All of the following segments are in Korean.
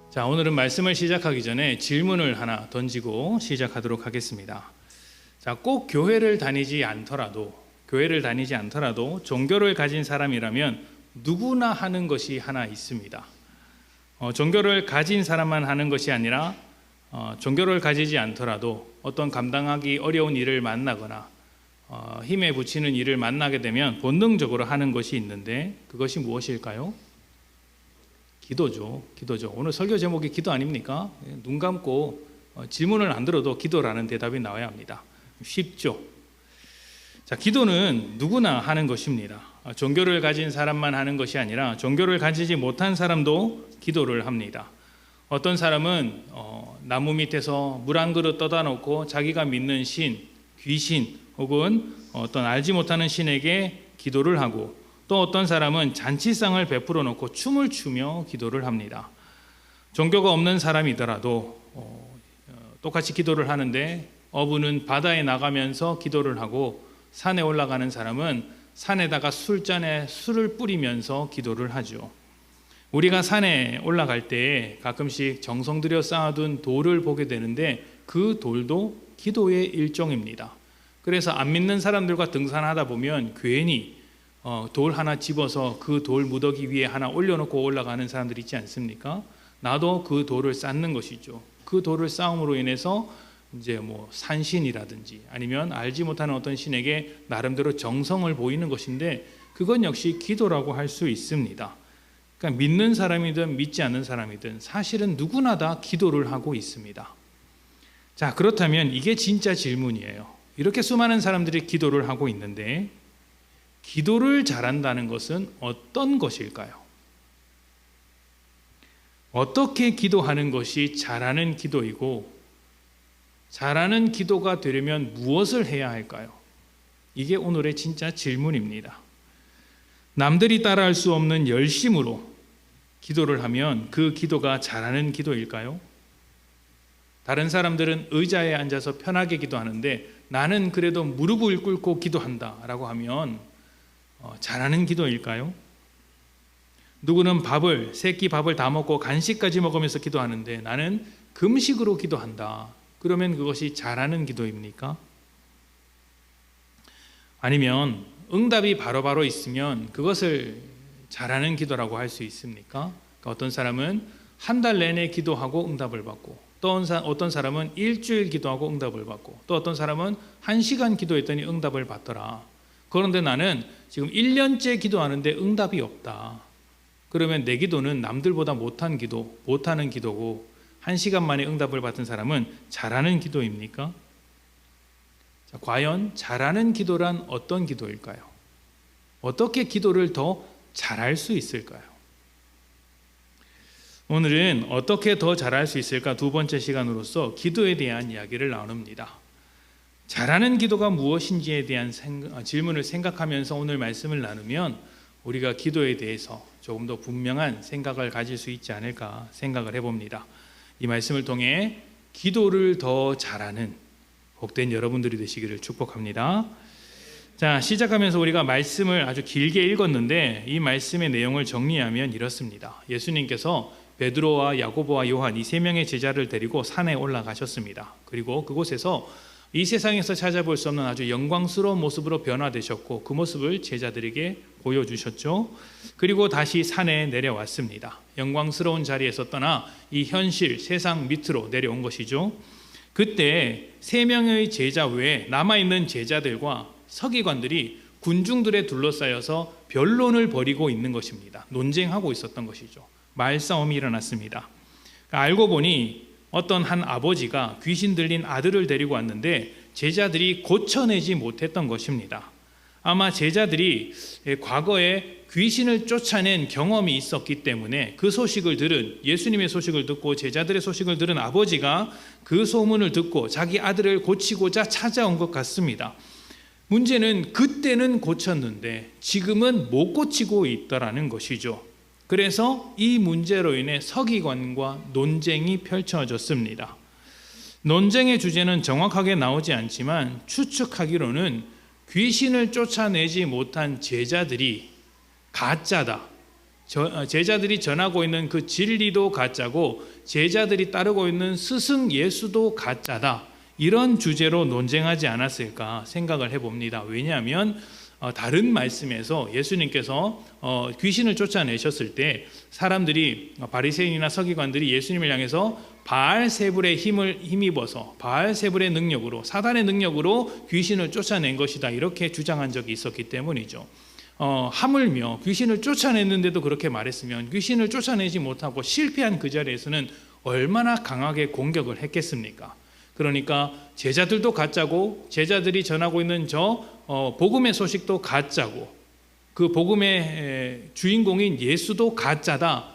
자, 오늘은 말씀을 시작하기 전에 질문을 하나 던지고 시작하도록 하겠습니다. 자, 꼭 교회를 다니지 않더라도 종교를 가진 사람이라면 누구나 하는 것이 하나 있습니다. 종교를 가진 사람만 하는 것이 아니라 종교를 가지지 않더라도 어떤 감당하기 어려운 일을 만나거나 힘에 부치는 일을 만나게 되면 본능적으로 하는 것이 있는데 그것이 무엇일까요? 기도죠. 오늘 설교 제목이 기도 아닙니까? 눈 감고 질문을 안 들어도 기도라는 대답이 나와야 합니다. 쉽죠? 자, 기도는 누구나 하는 것입니다. 종교를 가진 사람만 하는 것이 아니라 종교를 가지지 못한 사람도 기도를 합니다. 어떤 사람은 나무 밑에서 물 한 그릇 떠다 놓고 자기가 믿는 신, 귀신 혹은 어떤 알지 못하는 신에게 기도를 하고, 또 어떤 사람은 잔치상을 베풀어 놓고 춤을 추며 기도를 합니다. 종교가 없는 사람이더라도 똑같이 기도를 하는데, 어부는 바다에 나가면서 기도를 하고 산에 올라가는 사람은 산에다가 술잔에 술을 뿌리면서 기도를 하죠. 우리가 산에 올라갈 때 가끔씩 정성 들여 쌓아둔 돌을 보게 되는데 그 돌도 기도의 일종입니다. 그래서 안 믿는 사람들과 등산하다 보면 괜히 돌 하나 집어서 그 돌 무더기 위에 하나 올려놓고 올라가는 사람들 있지 않습니까? 나도 그 돌을 쌓는 것이죠. 그 돌을 쌓음으로 인해서 이제 산신이라든지 아니면 알지 못하는 어떤 신에게 나름대로 정성을 보이는 것인데, 그건 역시 기도라고 할 수 있습니다. 그러니까 믿는 사람이든 믿지 않는 사람이든 사실은 누구나 다 기도를 하고 있습니다. 자, 그렇다면 이게 진짜 질문이에요. 이렇게 수많은 사람들이 기도를 하고 있는데 기도를 잘한다는 것은 어떤 것일까요? 어떻게 기도하는 것이 잘하는 기도이고, 잘하는 기도가 되려면 무엇을 해야 할까요? 이게 오늘의 진짜 질문입니다. 남들이 따라할 수 없는 열심으로 기도를 하면 그 기도가 잘하는 기도일까요? 다른 사람들은 의자에 앉아서 편하게 기도하는데 나는 그래도 무릎을 꿇고 기도한다라고 하면 잘하는 기도일까요? 누구는 세끼 밥을 다 먹고 간식까지 먹으면서 기도하는데 나는 금식으로 기도한다. 그러면 그것이 잘하는 기도입니까? 아니면 응답이 바로바로 있으면 그것을 잘하는 기도라고 할 수 있습니까? 그러니까 어떤 사람은 한 달 내내 기도하고 응답을 받고, 또 어떤 사람은 일주일 기도하고 응답을 받고, 또 어떤 사람은 1시간 기도했더니 응답을 받더라. 그런데 나는 지금 1년째 기도하는데 응답이 없다. 그러면 내 기도는 남들보다 못하는 기도고 1시간 만에 응답을 받은 사람은 잘하는 기도입니까? 자, 과연 잘하는 기도란 어떤 기도일까요? 어떻게 기도를 더 잘할 수 있을까요? 오늘은 어떻게 더 잘할 수 있을까 두 번째 시간으로서 기도에 대한 이야기를 나눕니다. 잘하는 기도가 무엇인지에 대한 질문을 생각하면서 오늘 말씀을 나누면 우리가 기도에 대해서 조금 더 분명한 생각을 가질 수 있지 않을까 생각을 해봅니다. 이 말씀을 통해 기도를 더 잘하는 복된 여러분들이 되시기를 축복합니다. 자, 시작하면서 우리가 말씀을 아주 길게 읽었는데 이 말씀의 내용을 정리하면 이렇습니다. 예수님께서 베드로와 야고보와 요한 이 세 명의 제자를 데리고 산에 올라가셨습니다. 그리고 그곳에서 이 세상에서 찾아볼 수 없는 아주 영광스러운 모습으로 변화되셨고 그 모습을 제자들에게 보여주셨죠. 그리고 다시 산에 내려왔습니다. 영광스러운 자리에서 떠나 이 현실 세상 밑으로 내려온 것이죠. 그때 세 명의 제자 외에 남아있는 제자들과 서기관들이 군중들에 둘러싸여서 변론을 벌이고 있는 것입니다. 논쟁하고 있었던 것이죠. 말싸움이 일어났습니다. 알고 보니 어떤 한 아버지가 귀신 들린 아들을 데리고 왔는데 제자들이 고쳐내지 못했던 것입니다. 아마 제자들이 과거에 귀신을 쫓아낸 경험이 있었기 때문에 그 소식을 들은, 예수님의 소식을 듣고 제자들의 소식을 들은 아버지가 그 소문을 듣고 자기 아들을 고치고자 찾아온 것 같습니다. 문제는 그때는 고쳤는데 지금은 못 고치고 있다라는 것이죠. 그래서 이 문제로 인해 서기관과 논쟁이 펼쳐졌습니다. 논쟁의 주제는 정확하게 나오지 않지만 추측하기로는 귀신을 쫓아내지 못한 제자들이 가짜다. 제자들이 전하고 있는 그 진리도 가짜고 제자들이 따르고 있는 스승 예수도 가짜다. 이런 주제로 논쟁하지 않았을까 생각을 해봅니다. 왜냐하면 다른 말씀에서 예수님께서 귀신을 쫓아내셨을 때 사람들이 바리새인이나 서기관들이 예수님을 향해서 바알세불의 힘입어서 바알세불의 능력으로 사단의 능력으로 귀신을 쫓아낸 것이다 이렇게 주장한 적이 있었기 때문이죠. 하물며 귀신을 쫓아냈는데도 그렇게 말했으면 귀신을 쫓아내지 못하고 실패한 그 자리에서는 얼마나 강하게 공격을 했겠습니까? 그러니까 제자들도 가짜고 제자들이 전하고 있는 복음의 소식도 가짜고 그 복음의 주인공인 예수도 가짜다.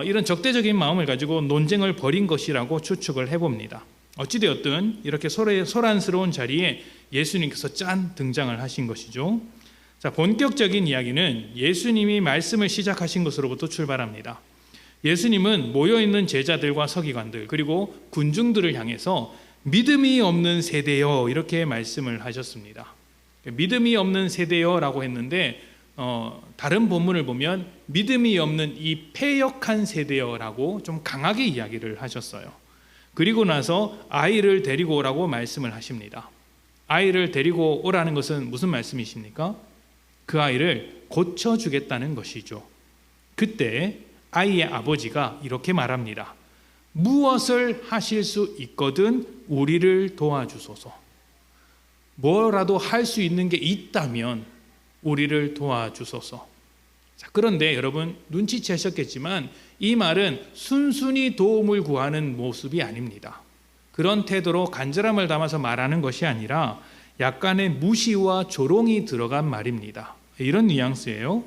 이런 적대적인 마음을 가지고 논쟁을 벌인 것이라고 추측을 해봅니다. 어찌되었든 이렇게 소란스러운 자리에 예수님께서 짠 등장을 하신 것이죠. 자, 본격적인 이야기는 예수님이 말씀을 시작하신 것으로부터 출발합니다. 예수님은 모여있는 제자들과 서기관들 그리고 군중들을 향해서 믿음이 없는 세대여 이렇게 말씀을 하셨습니다. 믿음이 없는 세대여라고 했는데 다른 본문을 보면 믿음이 없는 이 패역한 세대여라고 좀 강하게 이야기를 하셨어요. 그리고 나서 아이를 데리고 오라고 말씀을 하십니다. 아이를 데리고 오라는 것은 무슨 말씀이십니까? 그 아이를 고쳐주겠다는 것이죠. 그때 아이의 아버지가 이렇게 말합니다. 무엇을 하실 수 있거든 우리를 도와주소서. 뭐라도 할 수 있는 게 있다면 우리를 도와주소서. 자, 그런데 여러분 눈치채셨겠지만 이 말은 순순히 도움을 구하는 모습이 아닙니다. 그런 태도로 간절함을 담아서 말하는 것이 아니라 약간의 무시와 조롱이 들어간 말입니다. 이런 뉘앙스예요.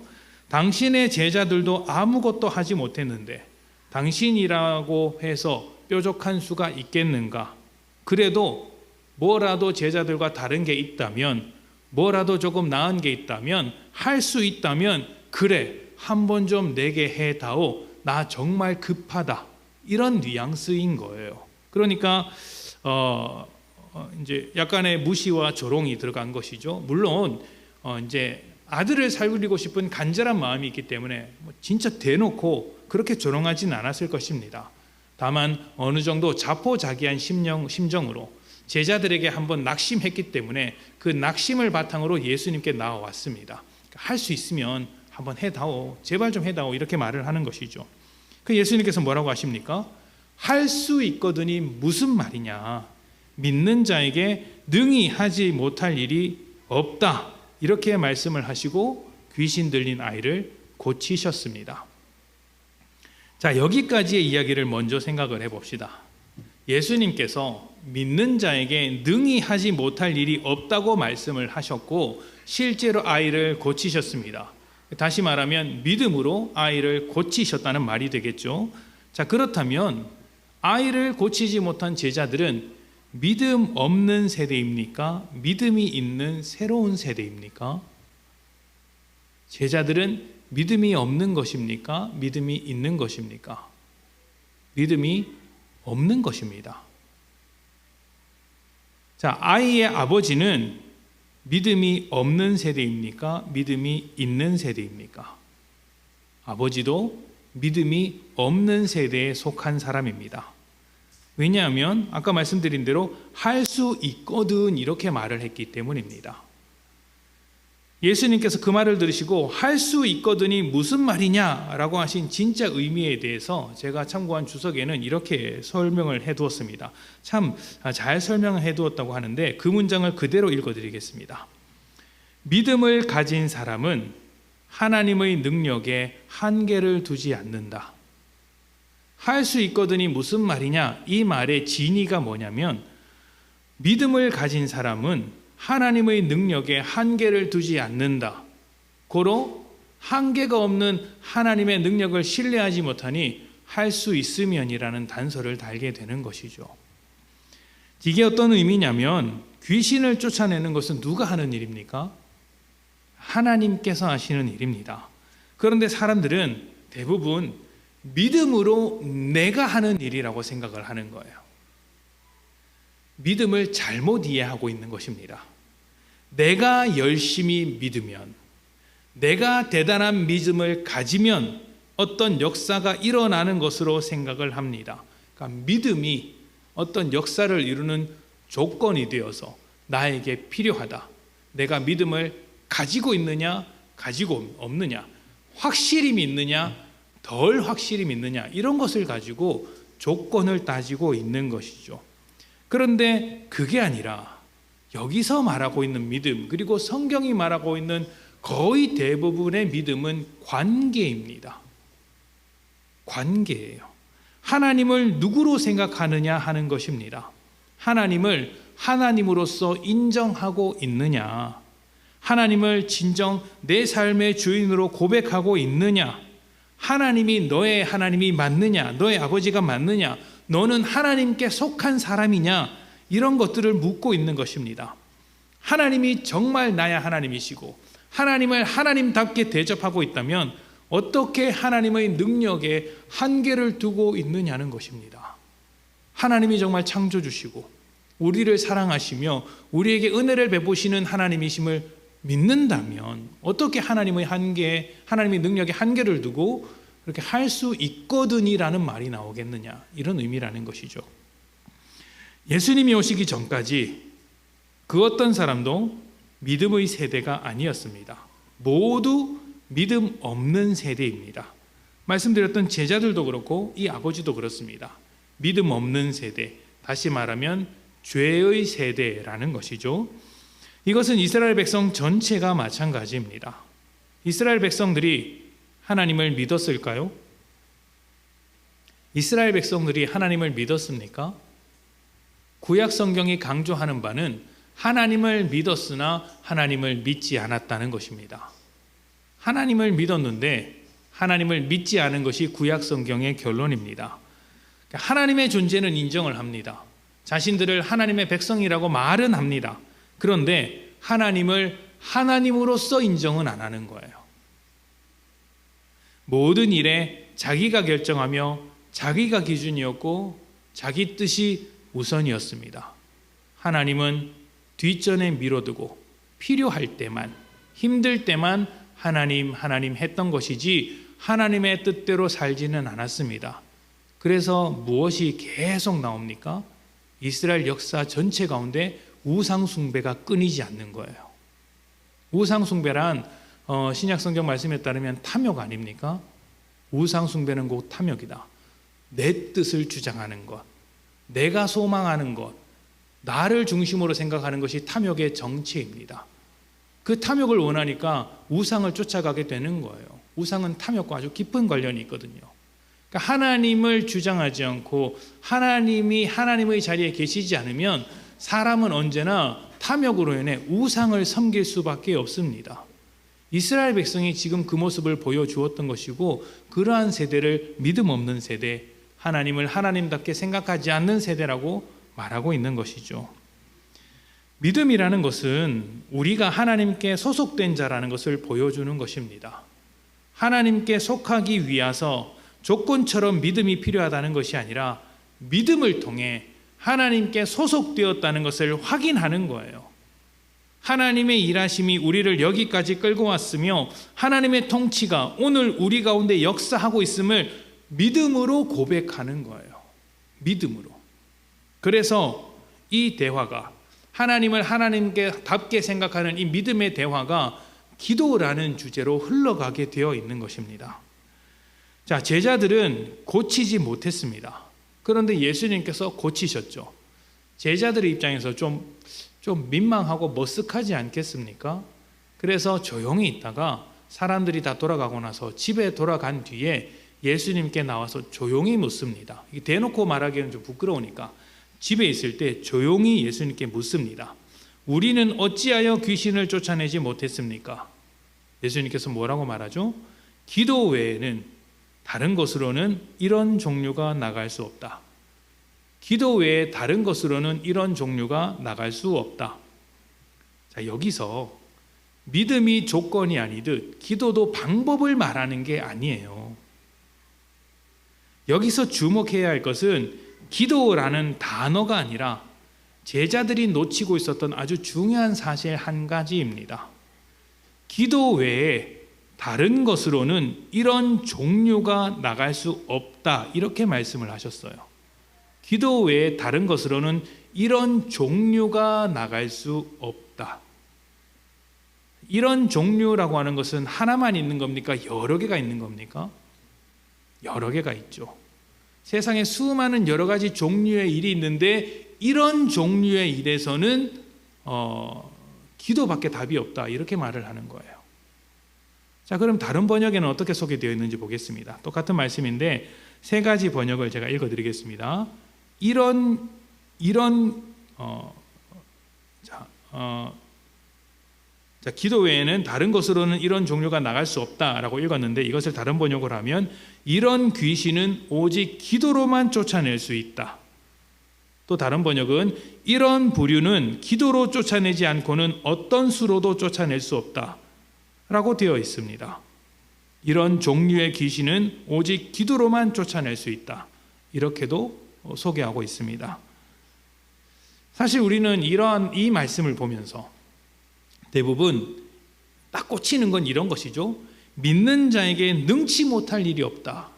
당신의 제자들도 아무것도 하지 못했는데 당신이라고 해서 뾰족한 수가 있겠는가? 그래도 뭐라도 제자들과 다른 게 있다면 뭐라도 조금 나은 게 있다면 할 수 있다면 그래 한번 좀 내게 해다오. 나 정말 급하다. 이런 뉘앙스인 거예요. 그러니까 이제 약간의 무시와 조롱이 들어간 것이죠. 물론 이제 아들을 살리고 싶은 간절한 마음이 있기 때문에 진짜 대놓고 그렇게 조롱하진 않았을 것입니다. 다만 어느 정도 자포자기한 심정으로 제자들에게 한번 낙심했기 때문에 그 낙심을 바탕으로 예수님께 나와왔습니다. 할 수 있으면 한번 해다오. 제발 좀 해다오. 이렇게 말을 하는 것이죠. 그 예수님께서 뭐라고 하십니까? 할 수 있거든이 무슨 말이냐. 믿는 자에게 능히 하지 못할 일이 없다. 이렇게 말씀을 하시고 귀신 들린 아이를 고치셨습니다. 자, 여기까지의 이야기를 먼저 생각을 해봅시다. 예수님께서 믿는 자에게 능히 하지 못할 일이 없다고 말씀을 하셨고 실제로 아이를 고치셨습니다. 다시 말하면 믿음으로 아이를 고치셨다는 말이 되겠죠. 자, 그렇다면 아이를 고치지 못한 제자들은 믿음 없는 세대입니까? 믿음이 있는 새로운 세대입니까? 제자들은 믿음이 없는 것입니까? 믿음이 있는 것입니까? 믿음이 없는 것입니다. 자, 아이의 아버지는 믿음이 없는 세대입니까? 믿음이 있는 세대입니까? 아버지도 믿음이 없는 세대에 속한 사람입니다. 왜냐하면 아까 말씀드린 대로 할 수 있거든 이렇게 말을 했기 때문입니다. 예수님께서 그 말을 들으시고 할 수 있거든이 무슨 말이냐라고 하신 진짜 의미에 대해서 제가 참고한 주석에는 이렇게 설명을 해두었습니다. 참 잘 설명을 해두었다고 하는데 그 문장을 그대로 읽어드리겠습니다. 믿음을 가진 사람은 하나님의 능력에 한계를 두지 않는다. 할 수 있거든이 무슨 말이냐? 이 말의 진의가 뭐냐면 믿음을 가진 사람은 하나님의 능력에 한계를 두지 않는다. 고로 한계가 없는 하나님의 능력을 신뢰하지 못하니 할 수 있으면이라는 단서를 달게 되는 것이죠. 이게 어떤 의미냐면 귀신을 쫓아내는 것은 누가 하는 일입니까? 하나님께서 하시는 일입니다. 그런데 사람들은 대부분 믿음으로 내가 하는 일이라고 생각을 하는 거예요. 믿음을 잘못 이해하고 있는 것입니다. 내가 열심히 믿으면, 내가 대단한 믿음을 가지면 어떤 역사가 일어나는 것으로 생각을 합니다. 그러니까 믿음이 어떤 역사를 이루는 조건이 되어서 나에게 필요하다. 내가 믿음을 가지고 있느냐, 가지고 없느냐, 확실히 믿느냐, 덜 확실히 믿느냐, 이런 것을 가지고 조건을 따지고 있는 것이죠. 그런데 그게 아니라 여기서 말하고 있는 믿음, 그리고 성경이 말하고 있는 거의 대부분의 믿음은 관계입니다. 관계예요. 하나님을 누구로 생각하느냐 하는 것입니다. 하나님을 하나님으로서 인정하고 있느냐, 하나님을 진정 내 삶의 주인으로 고백하고 있느냐, 하나님이 너의 하나님이 맞느냐, 너의 아버지가 맞느냐, 너는 하나님께 속한 사람이냐, 이런 것들을 묻고 있는 것입니다. 하나님이 정말 나의 하나님이시고 하나님을 하나님답게 대접하고 있다면 어떻게 하나님의 능력에 한계를 두고 있느냐는 것입니다. 하나님이 정말 창조주시고 우리를 사랑하시며 우리에게 은혜를 베푸시는 하나님이심을 믿는다면 어떻게 하나님의 한계, 하나님의 능력에 한계를 두고 그렇게 할 수 있거든이라는 말이 나오겠느냐, 이런 의미라는 것이죠. 예수님이 오시기 전까지 그 어떤 사람도 믿음의 세대가 아니었습니다. 모두 믿음 없는 세대입니다. 말씀드렸던 제자들도 그렇고 이 아버지도 그렇습니다. 믿음 없는 세대, 다시 말하면 죄의 세대라는 것이죠. 이것은 이스라엘 백성 전체가 마찬가지입니다. 이스라엘 백성들이 하나님을 믿었을까요? 이스라엘 백성들이 하나님을 믿었습니까? 구약 성경이 강조하는 바는 하나님을 믿었으나 하나님을 믿지 않았다는 것입니다. 하나님을 믿었는데 하나님을 믿지 않은 것이 구약 성경의 결론입니다. 하나님의 존재는 인정을 합니다. 자신들을 하나님의 백성이라고 말은 합니다. 그런데 하나님을 하나님으로서 인정은 안 하는 거예요. 모든 일에 자기가 결정하며 자기가 기준이었고 자기 뜻이 우선이었습니다. 하나님은 뒷전에 미뤄두고 필요할 때만, 힘들 때만 하나님 했던 것이지 하나님의 뜻대로 살지는 않았습니다. 그래서 무엇이 계속 나옵니까? 이스라엘 역사 전체 가운데 우상 숭배가 끊이지 않는 거예요. 우상 숭배란 신약 성경 말씀에 따르면 탐욕 아닙니까? 우상 숭배는 곧 탐욕이다. 내 뜻을 주장하는 것, 내가 소망하는 것, 나를 중심으로 생각하는 것이 탐욕의 정체입니다. 그 탐욕을 원하니까 우상을 쫓아가게 되는 거예요. 우상은 탐욕과 아주 깊은 관련이 있거든요. 그러니까 하나님을 주장하지 않고 하나님이 하나님의 자리에 계시지 않으면 사람은 언제나 탐욕으로 인해 우상을 섬길 수밖에 없습니다. 이스라엘 백성이 지금 그 모습을 보여주었던 것이고, 그러한 세대를 믿음 없는 세대, 하나님을 하나님답게 생각하지 않는 세대라고 말하고 있는 것이죠. 믿음이라는 것은 우리가 하나님께 소속된 자라는 것을 보여주는 것입니다. 하나님께 속하기 위해서 조건처럼 믿음이 필요하다는 것이 아니라 믿음을 통해 하나님께 소속되었다는 것을 확인하는 거예요. 하나님의 일하심이 우리를 여기까지 끌고 왔으며 하나님의 통치가 오늘 우리 가운데 역사하고 있음을 믿음으로 고백하는 거예요. 믿음으로. 그래서 이 대화가, 하나님을 하나님께답게 생각하는 이 믿음의 대화가 기도라는 주제로 흘러가게 되어 있는 것입니다. 자, 제자들은 고치지 못했습니다. 그런데 예수님께서 고치셨죠. 제자들의 입장에서 좀 민망하고 머쓱하지 않겠습니까? 그래서 조용히 있다가 사람들이 다 돌아가고 나서 집에 돌아간 뒤에 예수님께 나와서 조용히 묻습니다. 대놓고 말하기는 좀 부끄러우니까 집에 있을 때 조용히 예수님께 묻습니다. 우리는 어찌하여 귀신을 쫓아내지 못했습니까? 예수님께서 뭐라고 말하죠? 기도 외에는 다른 것으로는 이런 종류가 나갈 수 없다. 기도 외에 다른 것으로는 이런 종류가 나갈 수 없다. 자, 여기서 믿음이 조건이 아니듯 기도도 방법을 말하는 게 아니에요. 여기서 주목해야 할 것은 기도라는 단어가 아니라 제자들이 놓치고 있었던 아주 중요한 사실 한 가지입니다. 기도 외에 다른 것으로는 이런 종류가 나갈 수 없다, 이렇게 말씀을 하셨어요. 기도 외에 다른 것으로는 이런 종류가 나갈 수 없다. 이런 종류라고 하는 것은 하나만 있는 겁니까? 여러 개가 있는 겁니까? 여러 개가 있죠. 세상에 수많은 여러 가지 종류의 일이 있는데 이런 종류의 일에서는 기도밖에 답이 없다, 이렇게 말을 하는 거예요. 자, 그럼 다른 번역에는 어떻게 소개되어 있는지 보겠습니다. 똑같은 말씀인데 세 가지 번역을 제가 읽어드리겠습니다. 기도 외에는 다른 것으로는 이런 종류가 나갈 수 없다라고 읽었는데, 이것을 다른 번역을 하면 이런 귀신은 오직 기도로만 쫓아낼 수 있다. 또 다른 번역은 이런 부류는 기도로 쫓아내지 않고는 어떤 수로도 쫓아낼 수 없다 라고 되어 있습니다. 이런 종류의 귀신은 오직 기도로만 쫓아낼 수 있다, 이렇게도 소개하고 있습니다. 사실 우리는 이 말씀을 보면서 대부분 딱 꽂히는 건 이런 것이죠. 믿는 자에게 능치 못할 일이 없다.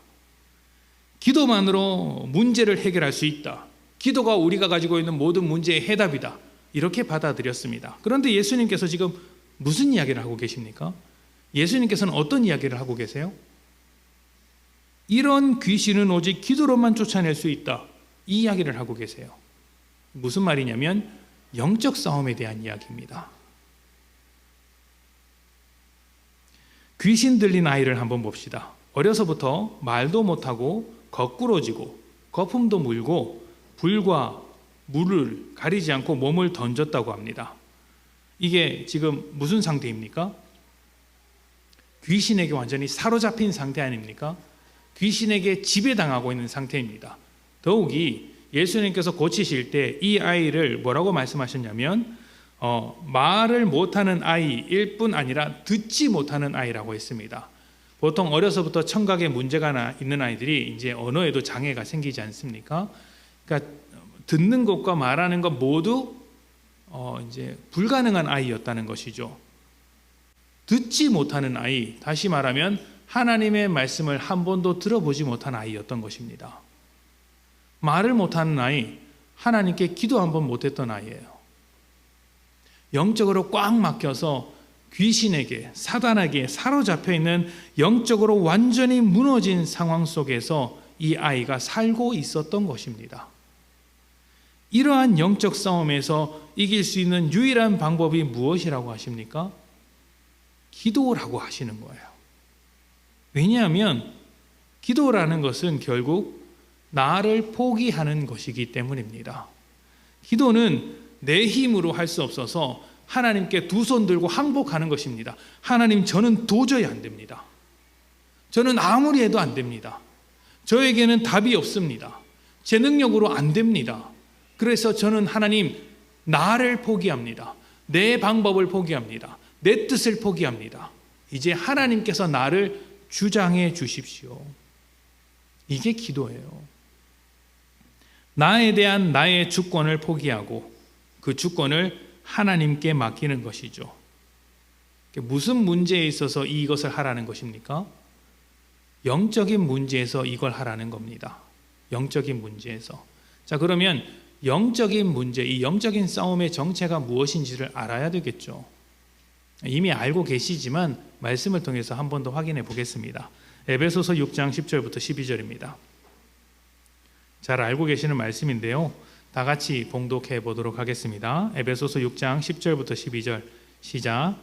기도만으로 문제를 해결할 수 있다. 기도가 우리가 가지고 있는 모든 문제의 해답이다, 이렇게 받아들였습니다. 그런데 예수님께서 지금 무슨 이야기를 하고 계십니까? 예수님께서는 어떤 이야기를 하고 계세요? 이런 귀신은 오직 기도로만 쫓아낼 수 있다, 이 이야기를 하고 계세요. 무슨 말이냐면 영적 싸움에 대한 이야기입니다. 귀신 들린 아이를 한번 봅시다. 어려서부터 말도 못하고 거꾸러지고 거품도 물고 불과 물을 가리지 않고 몸을 던졌다고 합니다. 이게 지금 무슨 상태입니까? 귀신에게 완전히 사로잡힌 상태 아닙니까? 귀신에게 지배당하고 있는 상태입니다. 더욱이 예수님께서 고치실 때 이 아이를 뭐라고 말씀하셨냐면 말을 못하는 아이일 뿐 아니라 듣지 못하는 아이라고 했습니다. 보통 어려서부터 청각에 문제가 있는 아이들이 이제 언어에도 장애가 생기지 않습니까? 그러니까 듣는 것과 말하는 것 모두 이제 불가능한 아이였다는 것이죠. 듣지 못하는 아이, 다시 말하면 하나님의 말씀을 한 번도 들어보지 못한 아이였던 것입니다. 말을 못하는 아이, 하나님께 기도 한 번 못했던 아이예요. 영적으로 꽉 막혀서 귀신에게, 사단에게 사로잡혀 있는, 영적으로 완전히 무너진 상황 속에서 이 아이가 살고 있었던 것입니다. 이러한 영적 싸움에서 이길 수 있는 유일한 방법이 무엇이라고 하십니까? 기도라고 하시는 거예요. 왜냐하면 기도라는 것은 결국 나를 포기하는 것이기 때문입니다. 기도는 내 힘으로 할 수 없어서 하나님께 두 손 들고 항복하는 것입니다. 하나님, 저는 도저히 안 됩니다. 저는 아무리 해도 안 됩니다. 저에게는 답이 없습니다. 제 능력으로 안 됩니다. 그래서 저는 하나님, 나를 포기합니다. 내 방법을 포기합니다. 내 뜻을 포기합니다. 이제 하나님께서 나를 주장해 주십시오. 이게 기도예요. 나에 대한 나의 주권을 포기하고 그 주권을 하나님께 맡기는 것이죠. 무슨 문제에 있어서 이것을 하라는 것입니까? 영적인 문제에서 이걸 하라는 겁니다. 영적인 문제에서. 자, 그러면 영적인 문제, 이 영적인 싸움의 정체가 무엇인지를 알아야 되겠죠. 이미 알고 계시지만 말씀을 통해서 한 번 더 확인해 보겠습니다. 에베소서 6장 10절부터 12절입니다. 잘 알고 계시는 말씀인데요, 다 같이 봉독해 보도록 하겠습니다. 에베소서 6장 10절부터 12절 시작.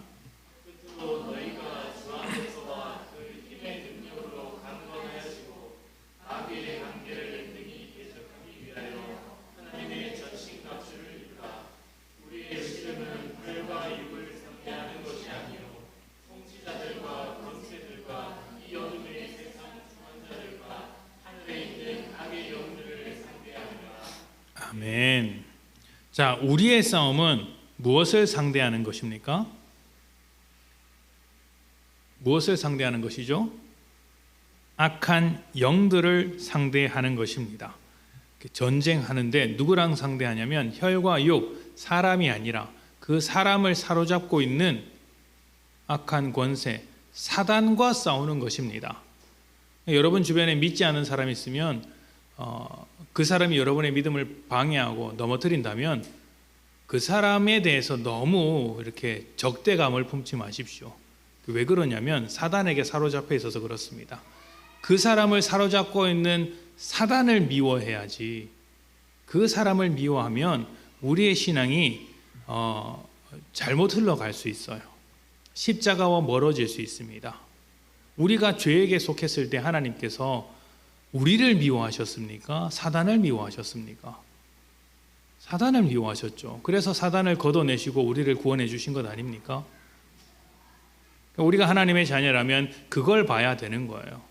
아멘. 자, 우리의 싸움은 무엇을 상대하는 것입니까? 무엇을 상대하는 것이죠? 악한 영들을 상대하는 것입니다. 전쟁하는데 누구랑 상대하냐면 혈과 육, 사람이 아니라 그 사람을 사로잡고 있는 악한 권세, 사단과 싸우는 것입니다. 여러분 주변에 믿지 않는 사람이 있으면 그 사람이 여러분의 믿음을 방해하고 넘어뜨린다면 그 사람에 대해서 너무 이렇게 적대감을 품지 마십시오. 왜 그러냐면 사단에게 사로잡혀 있어서 그렇습니다. 그 사람을 사로잡고 있는 사단을 미워해야지. 그 사람을 미워하면 우리의 신앙이 잘못 흘러갈 수 있어요. 십자가와 멀어질 수 있습니다. 우리가 죄에게 속했을 때 하나님께서 우리를 미워하셨습니까? 사단을 미워하셨습니까? 사단을 미워하셨죠. 그래서 사단을 걷어내시고 우리를 구원해 주신 것 아닙니까? 우리가 하나님의 자녀라면 그걸 봐야 되는 거예요.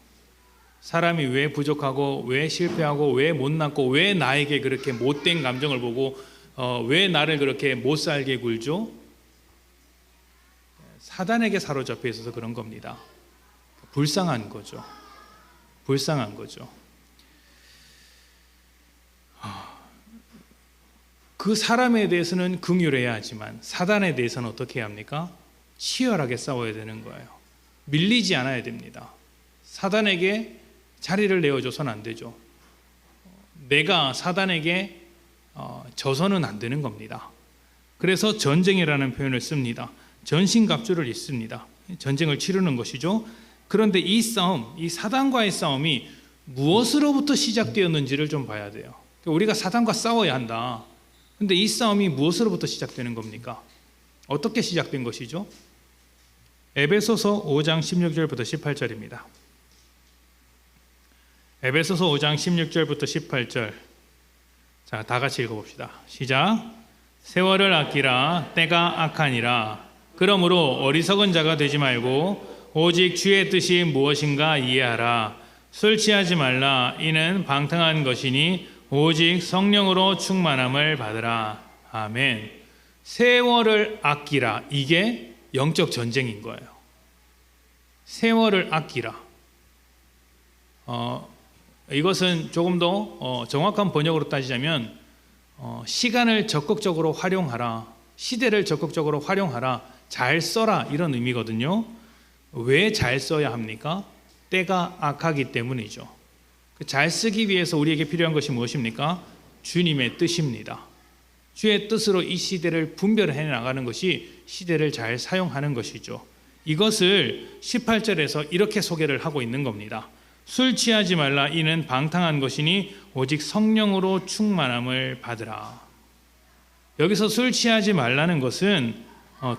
사람이 왜 부족하고 왜 실패하고 왜 못났고 왜 나에게 그렇게 못된 감정을 보고 왜 나를 그렇게 못 살게 굴죠? 사단에게 사로잡혀 있어서 그런 겁니다. 불쌍한 거죠. 불쌍한 거죠. 그 사람에 대해서는 긍휼해야 하지만 사단에 대해서는 어떻게 해야 합니까? 치열하게 싸워야 되는 거예요. 밀리지 않아야 됩니다. 사단에게 자리를 내어줘서는 안 되죠. 내가 사단에게 져서는 안 되는 겁니다. 그래서 전쟁이라는 표현을 씁니다. 전신갑주를 입습니다. 전쟁을 치르는 것이죠. 그런데 이 싸움, 이 사단과의 싸움이 무엇으로부터 시작되었는지를 좀 봐야 돼요. 우리가 사단과 싸워야 한다. 근데 이 싸움이 무엇으로부터 시작되는 겁니까? 어떻게 시작된 것이죠? 에베소서 5장 16절부터 18절입니다. 에베소서 5장 16절부터 18절. 자, 다 같이 읽어봅시다. 시작. 세월을 아끼라 때가 악하니라. 그러므로 어리석은 자가 되지 말고 오직 주의 뜻이 무엇인가 이해하라. 술 취하지 말라. 이는 방탕한 것이니 오직 성령으로 충만함을 받으라. 아멘. 세월을 아끼라. 이게 영적 전쟁인 거예요. 세월을 아끼라. 이것은 조금 더 정확한 번역으로 따지자면 시간을 적극적으로 활용하라. 시대를 적극적으로 활용하라. 잘 써라. 이런 의미거든요. 왜 잘 써야 합니까? 때가 악하기 때문이죠. 잘 쓰기 위해서 우리에게 필요한 것이 무엇입니까? 주님의 뜻입니다. 주의 뜻으로 이 시대를 분별해 나가는 것이 시대를 잘 사용하는 것이죠. 이것을 18절에서 이렇게 소개를 하고 있는 겁니다. 술 취하지 말라. 이는 방탕한 것이니 오직 성령으로 충만함을 받으라. 여기서 술 취하지 말라는 것은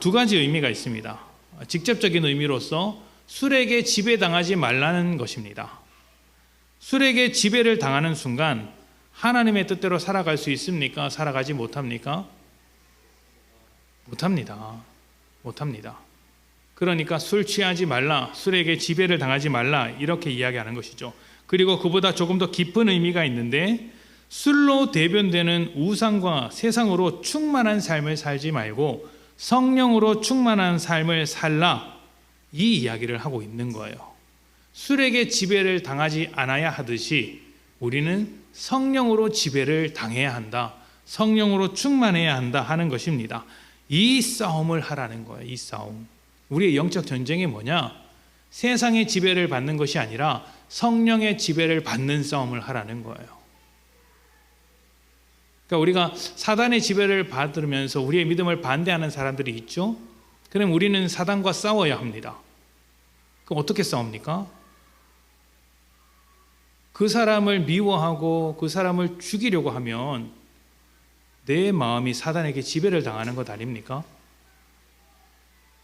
두 가지 의미가 있습니다. 직접적인 의미로서 술에게 지배당하지 말라는 것입니다. 술에게 지배를 당하는 순간 하나님의 뜻대로 살아갈 수 있습니까? 살아가지 못합니까? 못합니다. 못합니다. 그러니까 술 취하지 말라, 술에게 지배를 당하지 말라 이렇게 이야기하는 것이죠. 그리고 그보다 조금 더 깊은 의미가 있는데 술로 대변되는 우상과 세상으로 충만한 삶을 살지 말고 성령으로 충만한 삶을 살라, 이 이야기를 하고 있는 거예요. 술에게 지배를 당하지 않아야 하듯이 우리는 성령으로 지배를 당해야 한다. 성령으로 충만해야 한다 하는 것입니다. 이 싸움을 하라는 거예요. 이 싸움. 우리의 영적 전쟁이 뭐냐? 세상의 지배를 받는 것이 아니라 성령의 지배를 받는 싸움을 하라는 거예요. 그러니까 우리가 사단의 지배를 받으면서 우리의 믿음을 반대하는 사람들이 있죠. 그럼 우리는 사단과 싸워야 합니다. 그럼 어떻게 싸웁니까? 그 사람을 미워하고 그 사람을 죽이려고 하면 내 마음이 사단에게 지배를 당하는 것 아닙니까?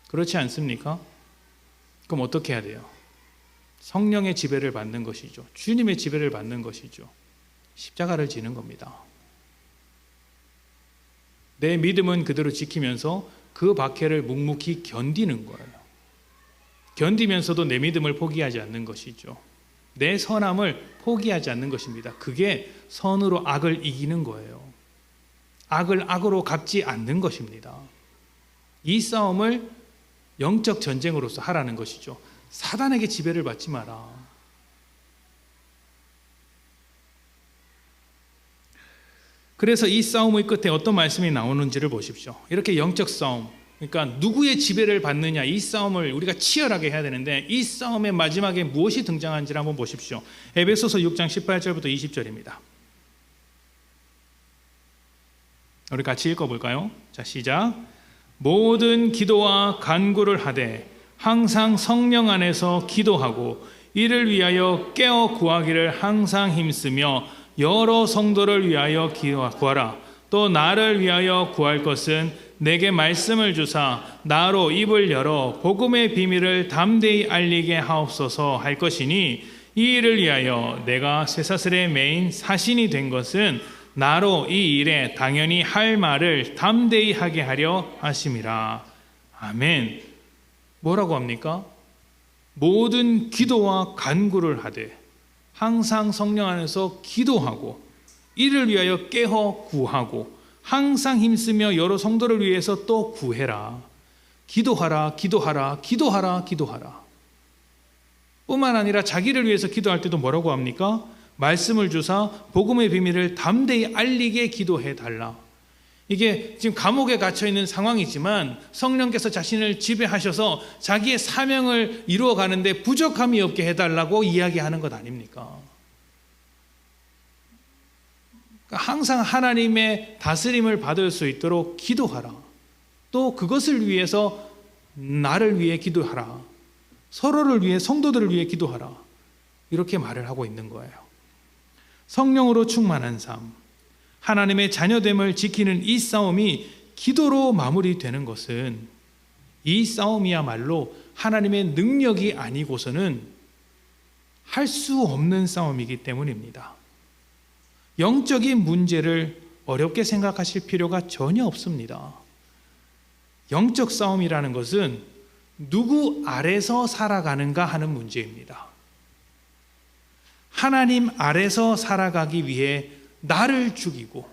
그렇지 않습니까? 그럼 어떻게 해야 돼요? 성령의 지배를 받는 것이죠. 주님의 지배를 받는 것이죠. 십자가를 지는 겁니다. 내 믿음은 그대로 지키면서 그 박해를 묵묵히 견디는 거예요. 견디면서도 내 믿음을 포기하지 않는 것이죠. 내 선함을 포기하지 않는 것입니다. 그게 선으로 악을 이기는 거예요. 악을 악으로 갚지 않는 것입니다. 이 싸움을 영적 전쟁으로서 하라는 것이죠. 사단에게 지배를 받지 마라. 그래서 이 싸움의 끝에 어떤 말씀이 나오는지를 보십시오. 이렇게 영적 싸움, 그러니까 누구의 지배를 받느냐, 이 싸움을 우리가 치열하게 해야 되는데 이 싸움의 마지막에 무엇이 등장한지를 한번 보십시오. 에베소서 6장 18절부터 20절입니다. 우리 같이 읽어볼까요? 자, 시작. 모든 기도와 간구를 하되 항상 성령 안에서 기도하고 이를 위하여 깨어 구하기를 항상 힘쓰며 여러 성도를 위하여 구하라. 또 나를 위하여 구할 것은 내게 말씀을 주사 나로 입을 열어 복음의 비밀을 담대히 알리게 하옵소서 할 것이니 이 일을 위하여 내가 쇠사슬의 매인 사신이 된 것은 나로 이 일에 당연히 할 말을 담대히 하게 하려 하심이라. 아멘. 뭐라고 합니까? 모든 기도와 간구를 하되 항상 성령 안에서 기도하고 이를 위하여 깨어 구하고 항상 힘쓰며 여러 성도를 위해서 또 구해라. 기도하라, 기도하라, 기도하라, 기도하라. 뿐만 아니라 자기를 위해서 기도할 때도 뭐라고 합니까? 말씀을 주사 복음의 비밀을 담대히 알리게 기도해 달라. 이게 지금 감옥에 갇혀 있는 상황이지만 성령께서 자신을 지배하셔서 자기의 사명을 이루어 가는데 부족함이 없게 해달라고 이야기하는 것 아닙니까? 그러니까 항상 하나님의 다스림을 받을 수 있도록 기도하라. 또 그것을 위해서 나를 위해 기도하라. 서로를 위해, 성도들을 위해 기도하라. 이렇게 말을 하고 있는 거예요. 성령으로 충만한 삶, 하나님의 자녀됨을 지키는 이 싸움이 기도로 마무리되는 것은 이 싸움이야말로 하나님의 능력이 아니고서는 할 수 없는 싸움이기 때문입니다. 영적인 문제를 어렵게 생각하실 필요가 전혀 없습니다. 영적 싸움이라는 것은 누구 아래서 살아가는가 하는 문제입니다. 하나님 아래서 살아가기 위해 나를 죽이고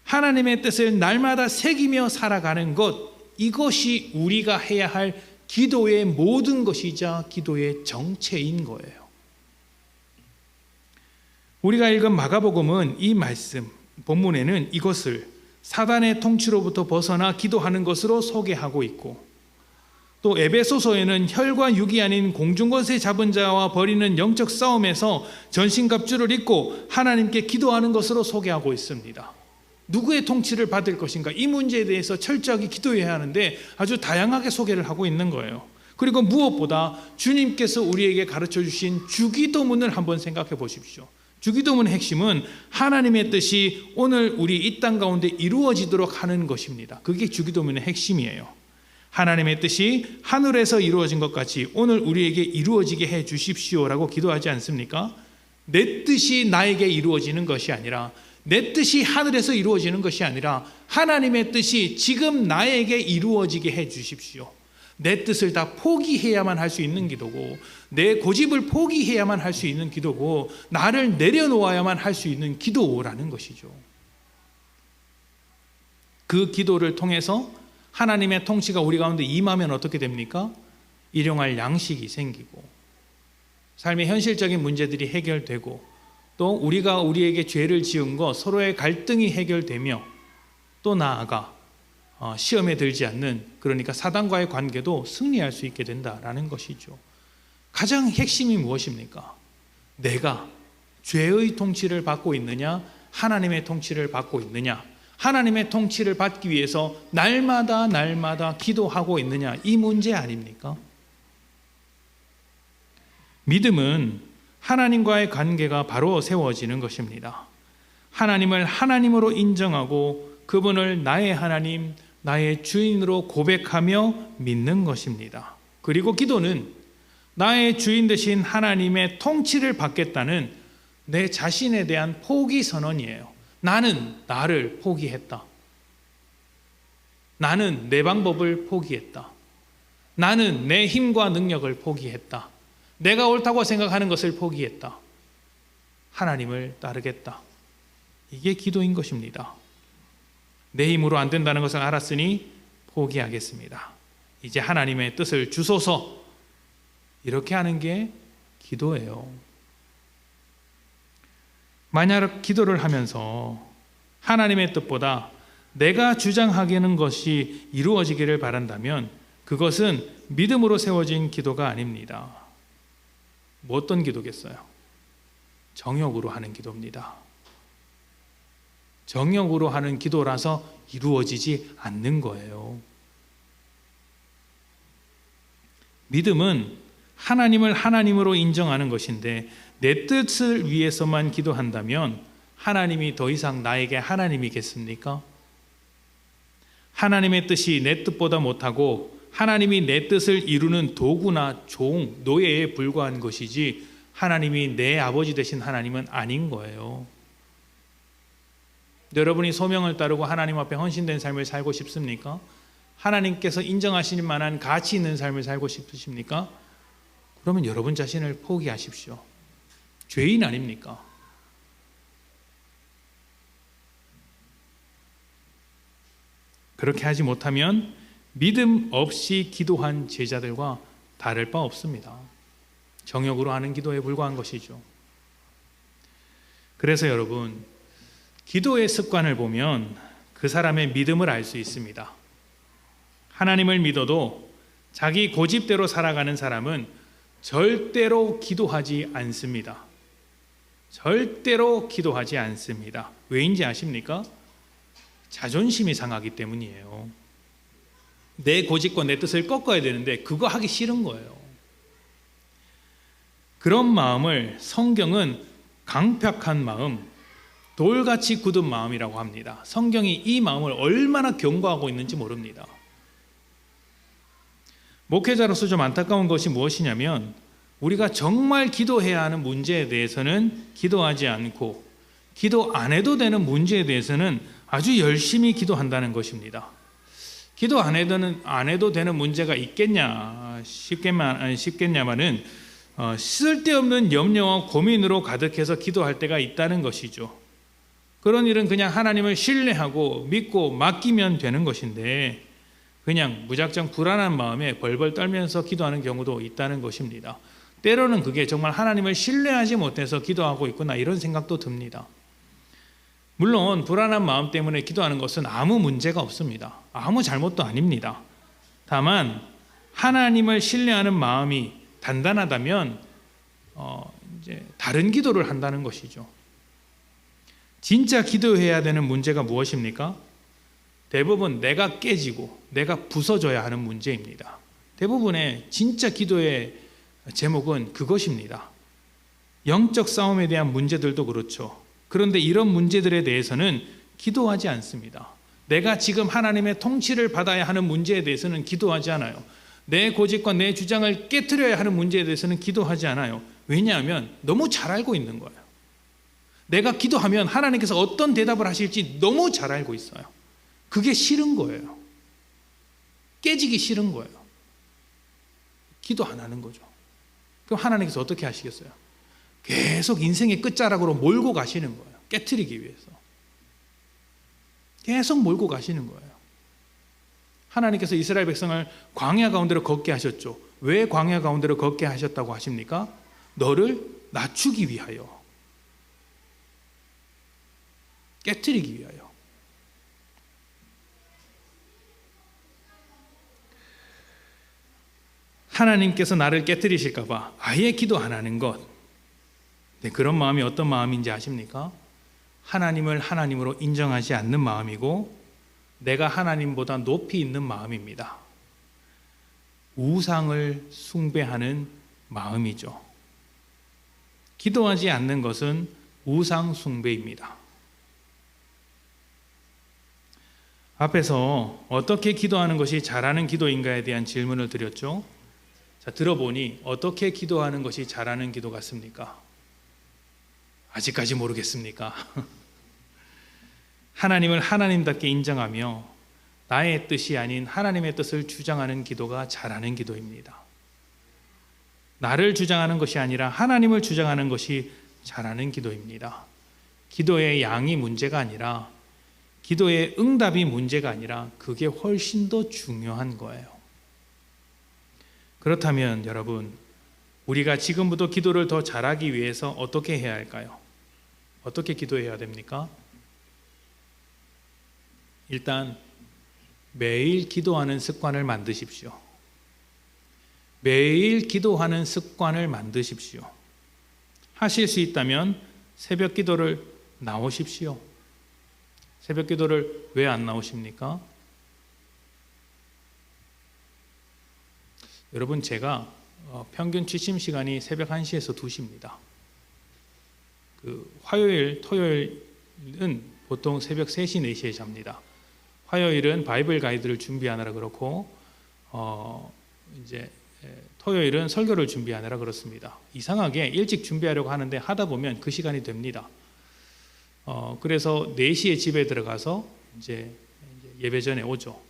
하나님의 뜻을 날마다 새기며 살아가는 것, 이것이 우리가 해야 할 기도의 모든 것이자 기도의 정체인 거예요. 우리가 읽은 마가복음은 이 말씀, 본문에는 이것을 사단의 통치로부터 벗어나 기도하는 것으로 소개하고 있고, 또 에베소서에는 혈과 육이 아닌 공중권세 잡은 자와 벌이는 영적 싸움에서 전신갑주를 입고 하나님께 기도하는 것으로 소개하고 있습니다. 누구의 통치를 받을 것인가, 이 문제에 대해서 철저하게 기도해야 하는데 아주 다양하게 소개를 하고 있는 거예요. 그리고 무엇보다 주님께서 우리에게 가르쳐 주신 주기도문을 한번 생각해 보십시오. 주기도문의 핵심은 하나님의 뜻이 오늘 우리 이 땅 가운데 이루어지도록 하는 것입니다. 그게 주기도문의 핵심이에요. 하나님의 뜻이 하늘에서 이루어진 것 같이 오늘 우리에게 이루어지게 해 주십시오라고 기도하지 않습니까? 내 뜻이 나에게 이루어지는 것이 아니라, 내 뜻이 하늘에서 이루어지는 것이 아니라 하나님의 뜻이 지금 나에게 이루어지게 해 주십시오. 내 뜻을 다 포기해야만 할 수 있는 기도고, 내 고집을 포기해야만 할 수 있는 기도고, 나를 내려놓아야만 할 수 있는 기도라는 것이죠. 그 기도를 통해서 하나님의 통치가 우리 가운데 임하면 어떻게 됩니까? 일용할 양식이 생기고 삶의 현실적인 문제들이 해결되고, 또 우리가 우리에게 죄를 지은 것, 서로의 갈등이 해결되며, 또 나아가 시험에 들지 않는, 그러니까 사단과의 관계도 승리할 수 있게 된다라는 것이죠. 가장 핵심이 무엇입니까? 내가 죄의 통치를 받고 있느냐, 하나님의 통치를 받고 있느냐, 하나님의 통치를 받기 위해서 날마다 기도하고 있느냐, 이 문제 아닙니까? 믿음은 하나님과의 관계가 바로 세워지는 것입니다. 하나님을 하나님으로 인정하고 그분을 나의 하나님, 나의 주인으로 고백하며 믿는 것입니다. 그리고 기도는 나의 주인 되신 하나님의 통치를 받겠다는 내 자신에 대한 포기 선언이에요. 나는 나를 포기했다. 나는 내 방법을 포기했다. 나는 내 힘과 능력을 포기했다. 내가 옳다고 생각하는 것을 포기했다. 하나님을 따르겠다. 이게 기도인 것입니다. 내 힘으로 안 된다는 것을 알았으니 포기하겠습니다. 이제 하나님의 뜻을 주소서. 이렇게 하는 게 기도예요. 만약 기도를 하면서 하나님의 뜻보다 내가 주장하기는 것이 이루어지기를 바란다면 그것은 믿음으로 세워진 기도가 아닙니다. 뭐 어떤 기도겠어요? 정욕으로 하는 기도입니다. 정욕으로 하는 기도라서 이루어지지 않는 거예요. 믿음은 하나님을 하나님으로 인정하는 것인데 내 뜻을 위해서만 기도한다면 하나님이 더 이상 나에게 하나님이겠습니까? 하나님의 뜻이 내 뜻보다 못하고 하나님이 내 뜻을 이루는 도구나 종, 노예에 불과한 것이지 하나님이 내 아버지 되신 하나님은 아닌 거예요. 여러분이 소명을 따르고 하나님 앞에 헌신된 삶을 살고 싶습니까? 하나님께서 인정하실 만한 가치 있는 삶을 살고 싶으십니까? 그러면 여러분 자신을 포기하십시오. 죄인 아닙니까? 그렇게 하지 못하면 믿음 없이 기도한 제자들과 다를 바 없습니다. 정욕으로 하는 기도에 불과한 것이죠. 그래서 여러분, 기도의 습관을 보면 그 사람의 믿음을 알 수 있습니다. 하나님을 믿어도 자기 고집대로 살아가는 사람은 절대로 기도하지 않습니다. 절대로 기도하지 않습니다. 왜인지 아십니까? 자존심이 상하기 때문이에요. 내 고집과 내 뜻을 꺾어야 되는데 그거 하기 싫은 거예요. 그런 마음을 성경은 강팍한 마음, 돌같이 굳은 마음이라고 합니다. 성경이 이 마음을 얼마나 경고하고 있는지 모릅니다. 목회자로서 좀 안타까운 것이 무엇이냐면 우리가 정말 기도해야 하는 문제에 대해서는 기도하지 않고 기도 안 해도 되는 문제에 대해서는 아주 열심히 기도한다는 것입니다. 기도 안 해도 되는 문제가 있겠냐 싶겠냐마는 쓸데없는 염려와 고민으로 가득해서 기도할 때가 있다는 것이죠. 그런 일은 그냥 하나님을 신뢰하고 믿고 맡기면 되는 것인데 그냥 무작정 불안한 마음에 벌벌 떨면서 기도하는 경우도 있다는 것입니다. 때로는 그게 정말 하나님을 신뢰하지 못해서 기도하고 있구나 이런 생각도 듭니다. 물론 불안한 마음 때문에 기도하는 것은 아무 문제가 없습니다. 아무 잘못도 아닙니다. 다만 하나님을 신뢰하는 마음이 단단하다면 이제 다른 기도를 한다는 것이죠. 진짜 기도해야 되는 문제가 무엇입니까? 대부분 내가 깨지고 내가 부서져야 하는 문제입니다. 대부분의 진짜 기도의 제목은 그것입니다. 영적 싸움에 대한 문제들도 그렇죠. 그런데 이런 문제들에 대해서는 기도하지 않습니다. 내가 지금 하나님의 통치를 받아야 하는 문제에 대해서는 기도하지 않아요. 내 고집과 내 주장을 깨트려야 하는 문제에 대해서는 기도하지 않아요. 왜냐하면 너무 잘 알고 있는 거예요. 내가 기도하면 하나님께서 어떤 대답을 하실지 너무 잘 알고 있어요. 그게 싫은 거예요. 깨지기 싫은 거예요. 기도 안 하는 거죠. 그럼 하나님께서 어떻게 하시겠어요? 계속 인생의 끝자락으로 몰고 가시는 거예요. 깨트리기 위해서. 계속 몰고 가시는 거예요. 하나님께서 이스라엘 백성을 광야 가운데로 걷게 하셨죠. 왜 광야 가운데로 걷게 하셨다고 하십니까? 너를 낮추기 위하여. 깨트리기 위하여. 하나님께서 나를 깨트리실까 봐 아예 기도 안 하는 것. 네, 그런 마음이 어떤 마음인지 아십니까? 하나님을 하나님으로 인정하지 않는 마음이고 내가 하나님보다 높이 있는 마음입니다. 우상을 숭배하는 마음이죠. 기도하지 않는 것은 우상 숭배입니다. 앞에서 어떻게 기도하는 것이 잘하는 기도인가에 대한 질문을 드렸죠. 자, 들어보니 어떻게 기도하는 것이 잘하는 기도 같습니까? 아직까지 모르겠습니까? 하나님을 하나님답게 인정하며 나의 뜻이 아닌 하나님의 뜻을 주장하는 기도가 잘하는 기도입니다. 나를 주장하는 것이 아니라 하나님을 주장하는 것이 잘하는 기도입니다. 기도의 양이 문제가 아니라 기도의 응답이 문제가 아니라 그게 훨씬 더 중요한 거예요. 그렇다면 여러분, 우리가 지금부터 기도를 더 잘하기 위해서 어떻게 해야 할까요? 어떻게 기도해야 됩니까? 일단 매일 기도하는 습관을 만드십시오. 매일 기도하는 습관을 만드십시오. 하실 수 있다면 새벽 기도를 나오십시오. 새벽 기도를 왜 안 나오십니까? 여러분, 제가 평균 취침 시간이 새벽 1시에서 2시입니다. 화요일, 토요일은 보통 새벽 3시, 4시에 잡니다. 화요일은 바이블 가이드를 준비하느라 그렇고, 이제 토요일은 설교를 준비하느라 그렇습니다. 이상하게 일찍 준비하려고 하는데 하다 보면 그 시간이 됩니다. 그래서 4시에 집에 들어가서 이제 예배 전에 오죠.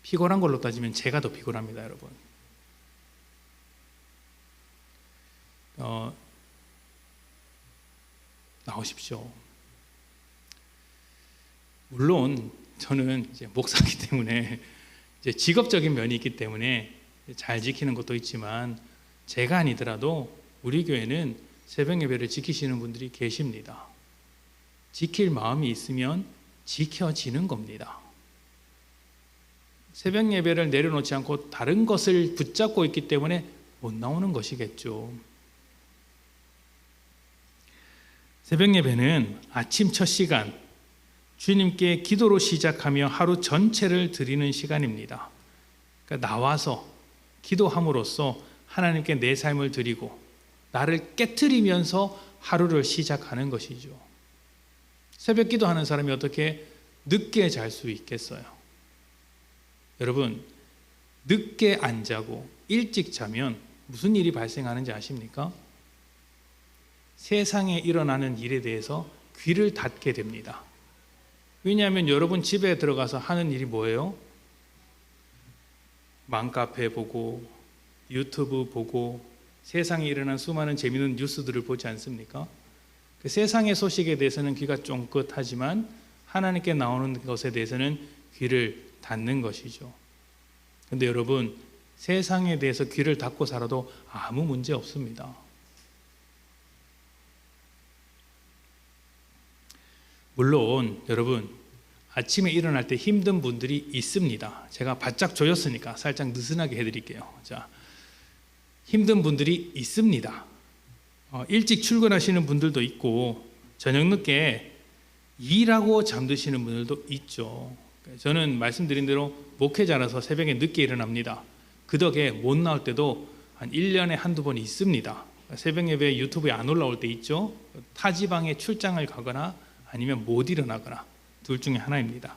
피곤한 걸로 따지면 제가 더 피곤합니다, 여러분. 나오십시오. 물론 저는 이제 목사이기 때문에 이제 직업적인 면이 있기 때문에 잘 지키는 것도 있지만, 제가 아니더라도 우리 교회는 새벽 예배를 지키시는 분들이 계십니다. 지킬 마음이 있으면 지켜지는 겁니다. 새벽 예배를 내려놓지 않고 다른 것을 붙잡고 있기 때문에 못 나오는 것이겠죠. 새벽 예배는 아침 첫 시간, 주님께 기도로 시작하며 하루 전체를 드리는 시간입니다. 그러니까 나와서 기도함으로써 하나님께 내 삶을 드리고 나를 깨트리면서 하루를 시작하는 것이죠. 새벽 기도하는 사람이 어떻게 늦게 잘 수 있겠어요? 여러분, 늦게 안 자고 일찍 자면 무슨 일이 발생하는지 아십니까? 세상에 일어나는 일에 대해서 귀를 닫게 됩니다. 왜냐하면 여러분 집에 들어가서 하는 일이 뭐예요? 맘카페 보고 유튜브 보고 세상에 일어난 수많은 재미있는 뉴스들을 보지 않습니까? 그 세상의 소식에 대해서는 귀가 쫑긋하지만 하나님께 나오는 것에 대해서는 귀를 닫는 것이죠. 그런데 여러분, 세상에 대해서 귀를 닫고 살아도 아무 문제 없습니다. 물론 여러분, 아침에 일어날 때 힘든 분들이 있습니다. 제가 바짝 조였으니까 살짝 느슨하게 해드릴게요. 자, 힘든 분들이 있습니다. 일찍 출근하시는 분들도 있고 저녁 늦게 일하고 잠드시는 분들도 있죠. 저는 말씀드린 대로 목회자라서 새벽에 늦게 일어납니다. 그 덕에 못 나올 때도 한 1년에 한두 번 있습니다. 새벽 예배 유튜브에 안 올라올 때 있죠. 타 지방에 출장을 가거나 아니면 못 일어나거나 둘 중에 하나입니다.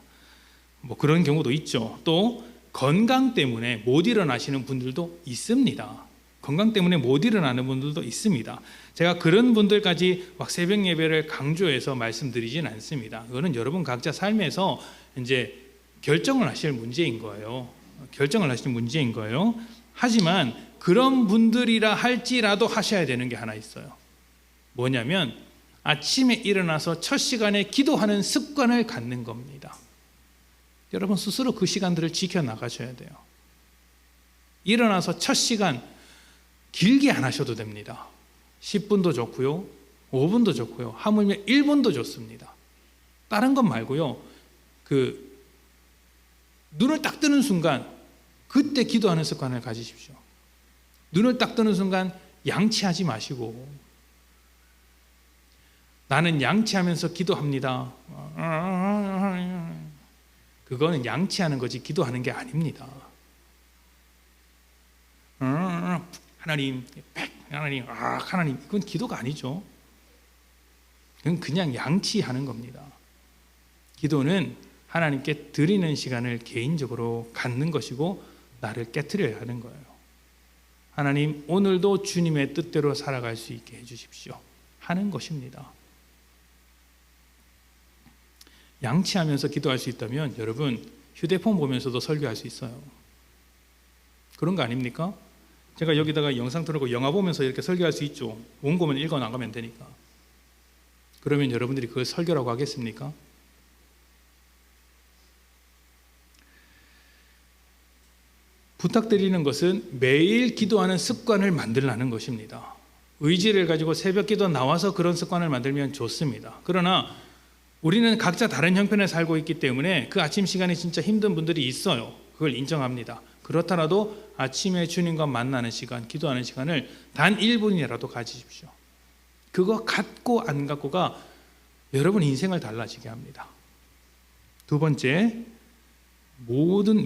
뭐 그런 경우도 있죠. 또 건강 때문에 못 일어나시는 분들도 있습니다. 건강 때문에 못 일어나는 분들도 있습니다. 제가 그런 분들까지 막 새벽 예배를 강조해서 말씀드리진 않습니다. 그거는 여러분 각자 삶에서 이제 결정을 하실 문제인 거예요. 결정을 하실 문제인 거예요. 하지만 그런 분들이라 할지라도 하셔야 되는 게 하나 있어요. 뭐냐면 아침에 일어나서 첫 시간에 기도하는 습관을 갖는 겁니다. 여러분 스스로 그 시간들을 지켜나가셔야 돼요. 일어나서 첫 시간 길게 안 하셔도 됩니다. 10분도 좋고요, 5분도 좋고요, 하물며 1분도 좋습니다. 다른 것 말고요, 눈을 딱 뜨는 순간 그때 기도하는 습관을 가지십시오. 눈을 딱 뜨는 순간 양치하지 마시고, 나는 양치하면서 기도합니다. 그거는 양치하는 거지 기도하는 게 아닙니다. 하나님, 하나님, 하나님, 그건 기도가 아니죠. 그건 그냥 양치하는 겁니다. 기도는 하나님께 드리는 시간을 개인적으로 갖는 것이고 나를 깨트려야 하는 거예요. 하나님, 오늘도 주님의 뜻대로 살아갈 수 있게 해주십시오 하는 것입니다. 양치하면서 기도할 수 있다면 여러분 휴대폰 보면서도 설교할 수 있어요. 그런 거 아닙니까? 제가 여기다가 영상 틀고 영화 보면서 이렇게 설교할 수 있죠. 원고만 읽어 나가면 되니까. 그러면 여러분들이 그걸 설교라고 하겠습니까? 부탁드리는 것은 매일 기도하는 습관을 만들라는 것입니다. 의지를 가지고 새벽 기도 나와서 그런 습관을 만들면 좋습니다. 그러나 우리는 각자 다른 형편에 살고 있기 때문에 그 아침 시간에 진짜 힘든 분들이 있어요. 그걸 인정합니다. 그렇더라도 아침에 주님과 만나는 시간, 기도하는 시간을 단 1분이라도 가지십시오. 그거 갖고 안 갖고가 여러분 인생을 달라지게 합니다. 두 번째,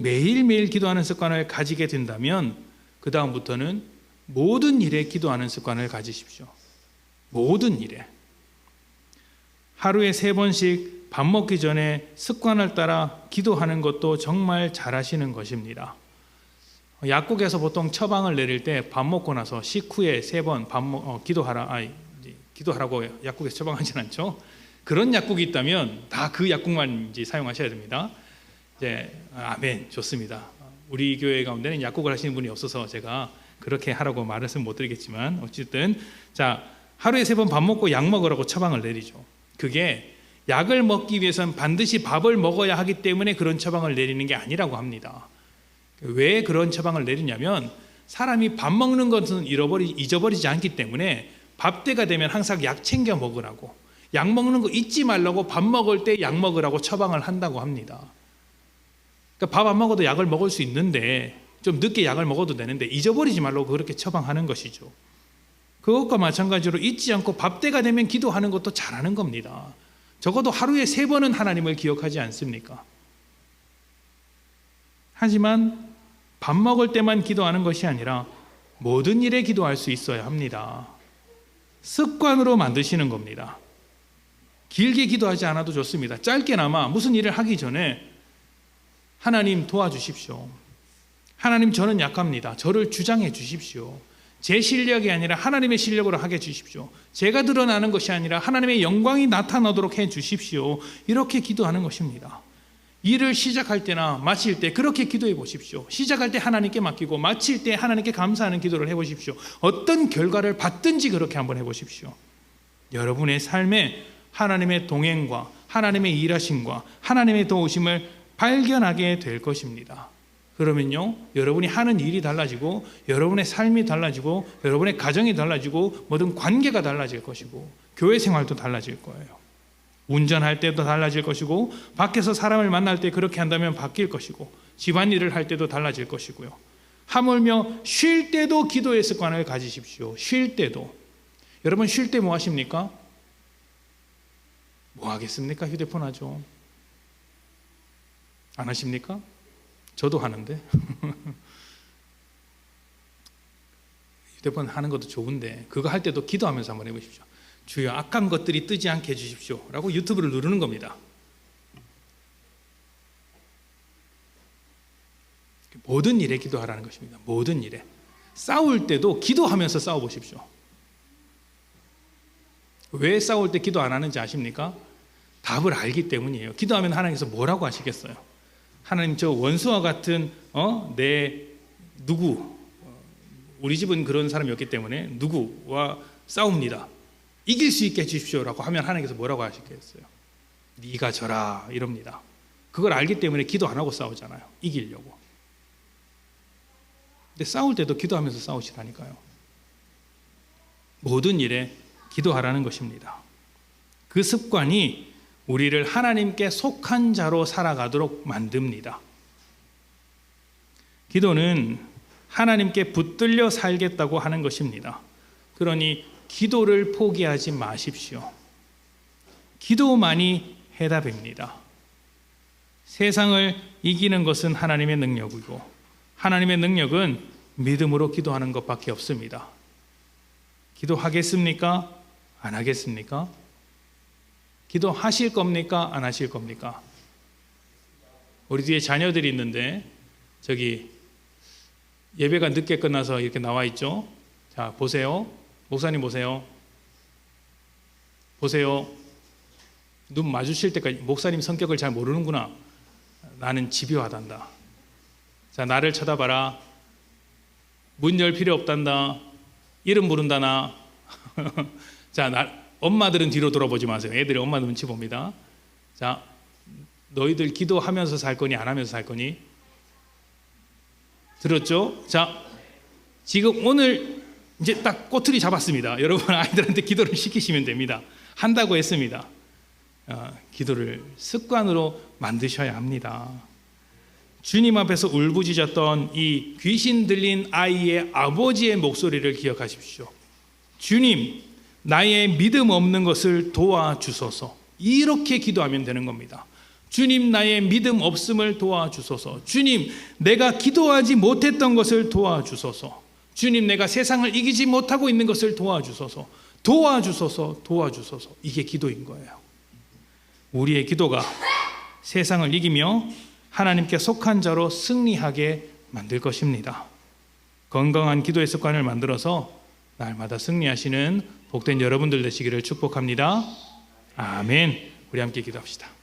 매일매일 기도하는 습관을 가지게 된다면 그 다음부터는 모든 일에 기도하는 습관을 가지십시오. 모든 일에. 하루에 3번씩 밥 먹기 전에 습관을 따라 기도하는 것도 정말 잘하시는 것입니다. 약국에서 보통 처방을 내릴 때 밥 먹고 나서 식후에 3번 기도하라고 약국에서 처방하진 않죠. 그런 약국이 있다면 다 그 약국만 사용하셔야 됩니다. 아멘, 좋습니다. 우리 교회 가운데는 약국을 하시는 분이 없어서 제가 그렇게 하라고 말씀은 못 드리겠지만 어쨌든 하루에 3번 밥 먹고 약 먹으라고 처방을 내리죠. 그게 약을 먹기 위해서는 반드시 밥을 먹어야 하기 때문에 그런 처방을 내리는 게 아니라고 합니다. 왜 그런 처방을 내리냐면 사람이 밥 먹는 것은 잊어버리지 않기 때문에 밥 때가 되면 항상 약 챙겨 먹으라고, 약 먹는 거 잊지 말라고 밥 먹을 때 약 먹으라고 처방을 한다고 합니다. 그러니까 밥 안 먹어도 약을 먹을 수 있는데 좀 늦게 약을 먹어도 되는데 잊어버리지 말라고 그렇게 처방하는 것이죠. 그것과 마찬가지로 잊지 않고 밥 때가 되면 기도하는 것도 잘하는 겁니다. 적어도 하루에 3번은 하나님을 기억하지 않습니까? 하지만 밥 먹을 때만 기도하는 것이 아니라 모든 일에 기도할 수 있어야 합니다. 습관으로 만드시는 겁니다. 길게 기도하지 않아도 좋습니다. 짧게나마 무슨 일을 하기 전에 하나님 도와주십시오. 하나님, 저는 약합니다. 저를 주장해 주십시오. 제 실력이 아니라 하나님의 실력으로 하게 해 주십시오. 제가 드러나는 것이 아니라 하나님의 영광이 나타나도록 해 주십시오. 이렇게 기도하는 것입니다. 일을 시작할 때나 마칠 때 그렇게 기도해 보십시오. 시작할 때 하나님께 맡기고 마칠 때 하나님께 감사하는 기도를 해보십시오. 어떤 결과를 받든지 그렇게 한번 해보십시오. 여러분의 삶에 하나님의 동행과 하나님의 일하심과 하나님의 도우심을 발견하게 될 것입니다. 그러면요, 여러분이 하는 일이 달라지고 여러분의 삶이 달라지고 여러분의 가정이 달라지고 모든 관계가 달라질 것이고 교회 생활도 달라질 거예요. 운전할 때도 달라질 것이고 밖에서 사람을 만날 때 그렇게 한다면 바뀔 것이고 집안일을 할 때도 달라질 것이고요. 하물며 쉴 때도 기도의 습관을 가지십시오. 쉴 때도. 여러분, 쉴 때 뭐 하십니까? 뭐 하겠습니까? 휴대폰 하죠. 안 하십니까? 저도 하는데. 휴대폰 하는 것도 좋은데 그거 할 때도 기도하면서 한번 해보십시오. 주여, 악한 것들이 뜨지 않게 해주십시오 라고 유튜브를 누르는 겁니다. 모든 일에 기도하라는 것입니다. 모든 일에. 싸울 때도 기도하면서 싸워보십시오. 왜 싸울 때 기도 안 하는지 아십니까? 답을 알기 때문이에요. 기도하면 하나님께서 뭐라고 하시겠어요? 하나님, 저 원수와 같은 우리 집은 그런 사람이 없기 때문에 누구와 싸웁니다. 이길 수 있게 해주십시오라고 하면 하나님께서 뭐라고 하시겠어요? 네가 져라 이럽니다. 그걸 알기 때문에 기도 안 하고 싸우잖아요. 이기려고. 근데 싸울 때도 기도하면서 싸우시라니까요. 모든 일에 기도하라는 것입니다. 그 습관이 우리를 하나님께 속한 자로 살아가도록 만듭니다. 기도는 하나님께 붙들려 살겠다고 하는 것입니다. 그러니 기도를 포기하지 마십시오. 기도만이 해답입니다. 세상을 이기는 것은 하나님의 능력이고 하나님의 능력은 믿음으로 기도하는 것밖에 없습니다. 기도하겠습니까? 안 하겠습니까? 기도하실 겁니까? 안 하실 겁니까? 우리 뒤에 자녀들이 있는데 저기 예배가 늦게 끝나서 이렇게 나와 있죠. 자, 보세요. 목사님 보세요. 보세요. 눈 마주칠 때까지 목사님 성격을 잘 모르는구나. 나는 집요하단다. 자, 나를 쳐다봐라. 문 열 필요 없단다. 이름 부른다나. 자, 엄마들은 뒤로 돌아보지 마세요. 애들이 엄마 눈치 봅니다. 자, 너희들 기도하면서 살 거니 안 하면서 살 거니? 들었죠? 자, 지금 오늘 이제 딱 꼬투리 잡았습니다. 여러분 아이들한테 기도를 시키시면 됩니다. 한다고 했습니다. 기도를 습관으로 만드셔야 합니다. 주님 앞에서 울부짖었던 이 귀신 들린 아이의 아버지의 목소리를 기억하십시오. 주님, 나의 믿음 없는 것을 도와주소서. 이렇게 기도하면 되는 겁니다. 주님, 나의 믿음 없음을 도와주소서. 주님, 내가 기도하지 못했던 것을 도와주소서. 주님, 내가 세상을 이기지 못하고 있는 것을 도와주소서. 도와주소서, 도와주소서. 이게 기도인 거예요. 우리의 기도가 세상을 이기며 하나님께 속한 자로 승리하게 만들 것입니다. 건강한 기도의 습관을 만들어서 날마다 승리하시는 복된 여러분들 되시기를 축복합니다. 아멘. 우리 함께 기도합시다.